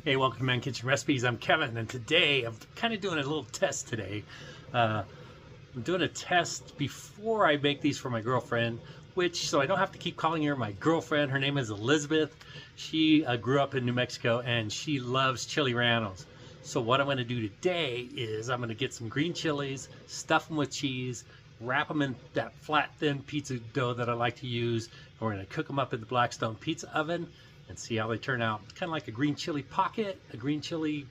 Hey, welcome to Man Kitchen Recipes. I'm Kevin, and today I'm kind of doing a little test today. I'm doing a test before I make these for my girlfriend, so I don't have to keep calling her my girlfriend. Her name is Elizabeth. She grew up in New Mexico, and she loves chile-rellenos. So what I'm going to do today is I'm going to get some green chilies, stuff them with cheese, wrap them in that flat, thin pizza dough that I like to use, and we're going to cook them up in the Blackstone Pizza Oven and see how they turn out. It's kind of like a green chili pocket, a green chili,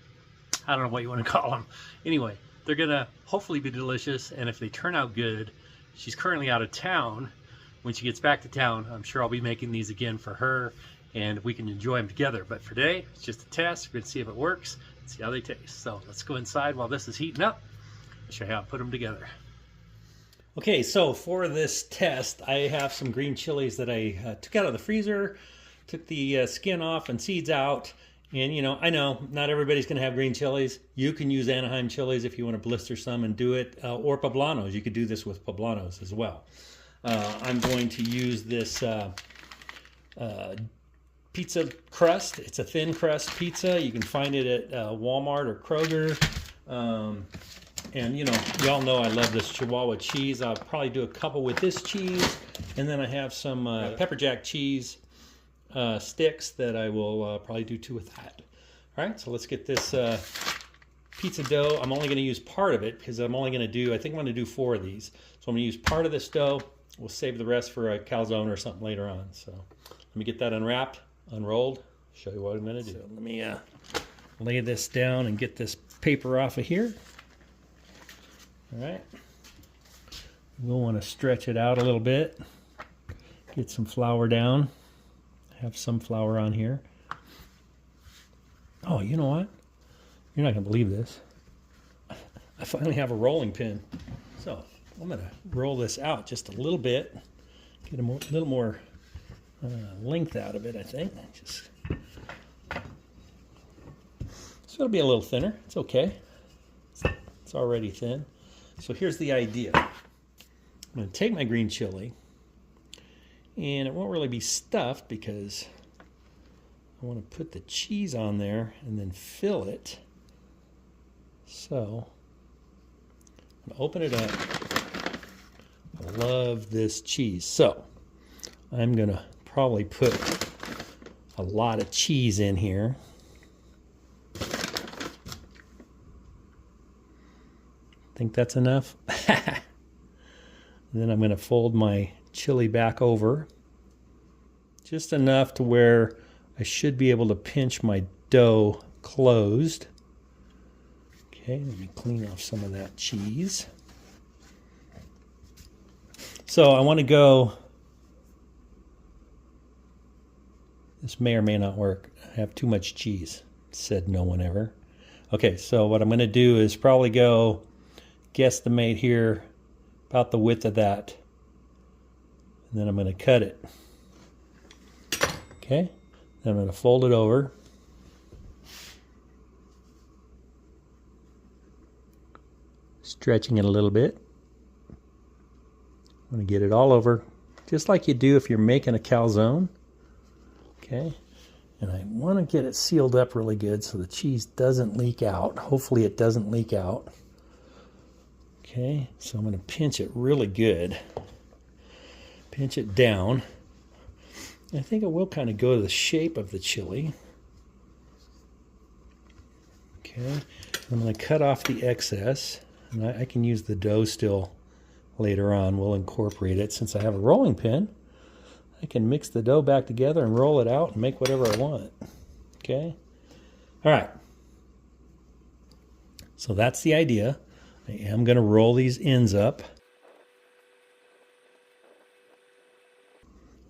I don't know what you want to call them. Anyway, they're gonna hopefully be delicious, and if they turn out good, she's currently out of town. When she gets back to town, I'm sure I'll be making these again for her, and we can enjoy them together. But for today, it's just a test. We're gonna see if it works, see how they taste. So let's go inside while this is heating up. I'll show you how to put them together. Okay, so for this test, I have some green chilies that I took out of the freezer. Took the skin off and seeds out, and I know not everybody's going to have green chilies. You can use Anaheim chilies if you want to blister some and do it, or Poblanos. You could do this with Poblanos as well. I'm going to use this pizza crust. It's a thin crust pizza. You can find it at Walmart or Kroger. And y'all know I love this Chihuahua cheese. I'll probably do a couple with this cheese, and then I have some pepper jack cheese sticks that I will probably do two with that. All right, so let's get this pizza dough. I'm only going to use part of it because I'm only going to do, I think I'm going to do 4 of these. So I'm going to use part of this dough. We'll save the rest for a calzone or something later on. So let me get that unwrapped, unrolled, show you what I'm going to do. So let me lay this down and get this paper off of here. All right. We'll want to stretch it out a little bit, get some flour down. Have some flour on here. Oh, you know what? You're not going to believe this. I finally have a rolling pin. So I'm going to roll this out just a little bit. Get a little more length out of it, I think. So it'll be a little thinner. It's okay. It's already thin. So here's the idea. I'm going to take my green chili. And it won't really be stuffed because I want to put the cheese on there and then fill it. So I'm going to open it up. I love this cheese. So I'm going to probably put a lot of cheese in here. Think that's enough? Then I'm going to fold my chili back over just enough to where I should be able to pinch my dough closed. Okay, let me clean off some of that cheese. So I want to go, this may or may not work. I have too much cheese, said no one ever. Okay, so what I'm going to do is probably go guesstimate here about the width of that. And then I'm going to cut it. Okay, then I'm going to fold it over. Stretching it a little bit. I'm going to get it all over, just like you do if you're making a calzone. Okay, and I want to get it sealed up really good so the cheese doesn't leak out. Hopefully it doesn't leak out. Okay, so I'm going to pinch it really good. Pinch it down. I think it will kind of go to the shape of the chili. Okay, I'm going to cut off the excess, and I can use the dough still later on. We'll incorporate it. Since I have a rolling pin, I can mix the dough back together and roll it out and make whatever I want. Okay, all right. So that's the idea. I am going to roll these ends up.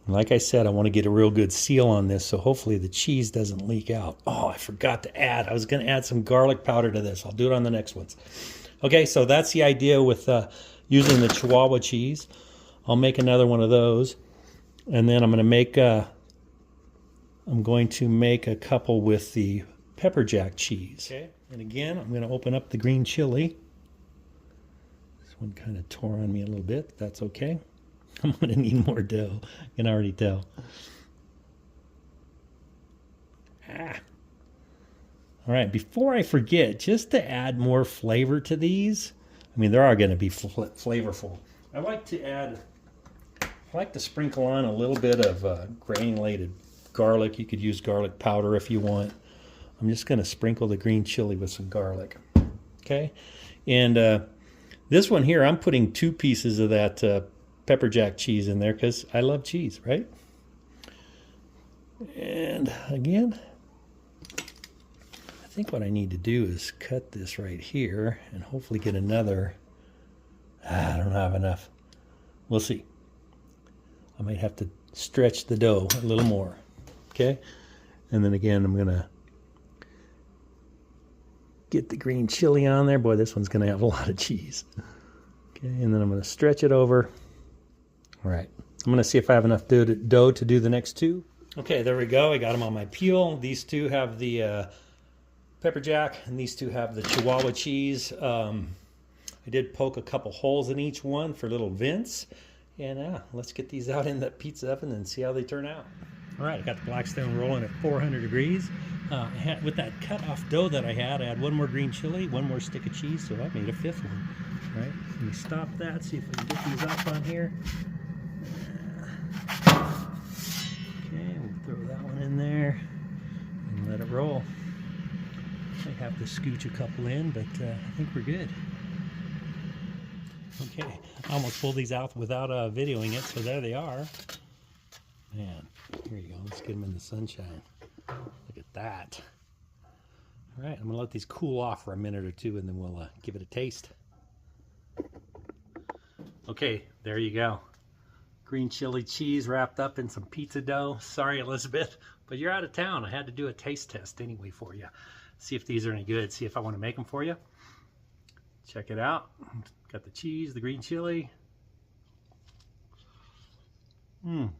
Like I said, I want to get a real good seal on this, so hopefully the cheese doesn't leak out. Oh, I forgot to add. I was going to add some garlic powder to this. I'll do it on the next ones. Okay, so that's the idea with using the Chihuahua cheese. I'll make another one of those, and then I'm going to make a couple with the pepper jack cheese. Okay, and again, I'm going to open up the green chili. This one kind of tore on me a little bit. That's okay. I'm going to need more dough. I can already tell. All right, before I forget, just to add more flavor to these, I mean, they are going to be flavorful. I like to sprinkle on a little bit of granulated garlic. You could use garlic powder if you want. I'm just going to sprinkle the green chili with some garlic. Okay, and this one here, I'm putting 2 pieces of that pepper jack cheese in there because I love cheese, right? And again, I think what I need to do is cut this right here and hopefully get another. I don't have enough. We'll see. I might have to stretch the dough a little more. Okay, and then again, I'm gonna get the green chili on there. Boy, this one's gonna have a lot of cheese. Okay, and then I'm gonna stretch it over. All right, I'm gonna see if I have enough dough to do the next 2. Okay, there we go. I got them on my peel. These 2 have the pepper jack, and these 2 have the Chihuahua cheese. I did poke a couple holes in each one for little vents. And let's get these out in the pizza oven and see how they turn out. All right, I got the Blackstone rolling at 400 degrees. With that cut off dough that I had 1 more green chili, 1 more stick of cheese, so I made a 5th one. All right, let me stop that, see if I can get these up on here. Okay, we'll throw that one in there and let it roll. Might have to scooch a couple in, but I think we're good. Okay, I almost pulled these out without videoing it, so there they are. Man, here you go. Let's get them in the sunshine. Look at that. All right, I'm going to let these cool off for a minute or 2, and then we'll give it a taste. Okay, there you go. Green chili cheese wrapped up in some pizza dough. Sorry, Elizabeth, but you're out of town. I had to do a taste test anyway for you. See if these are any good. See if I want to make them for you. Check it out. Got the cheese, the green chili. Mmm.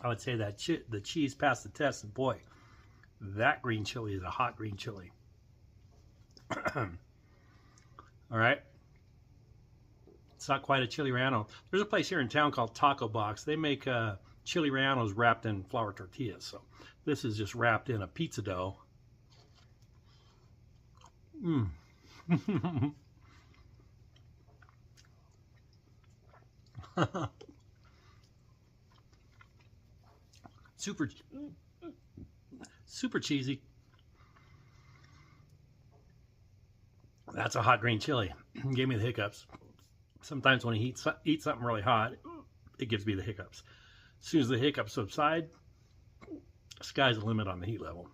I would say that the cheese passed the test, and boy, that green chili is a hot green chili. All right. It's not quite a chili relleno. There's a place here in town called Taco Box. They make chili rellenos wrapped in flour tortillas. So this is just wrapped in a pizza dough. Mmm. Super cheesy. That's a hot green chili. Gave me the hiccups. Sometimes when I eat something really hot, it gives me the hiccups. As soon as the hiccups subside, sky's the limit on the heat level.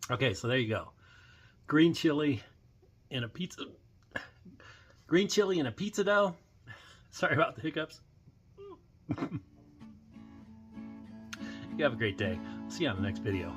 Okay, so there you go. Green chili in a pizza dough. Sorry about the hiccups. You have a great day. See you on the next video.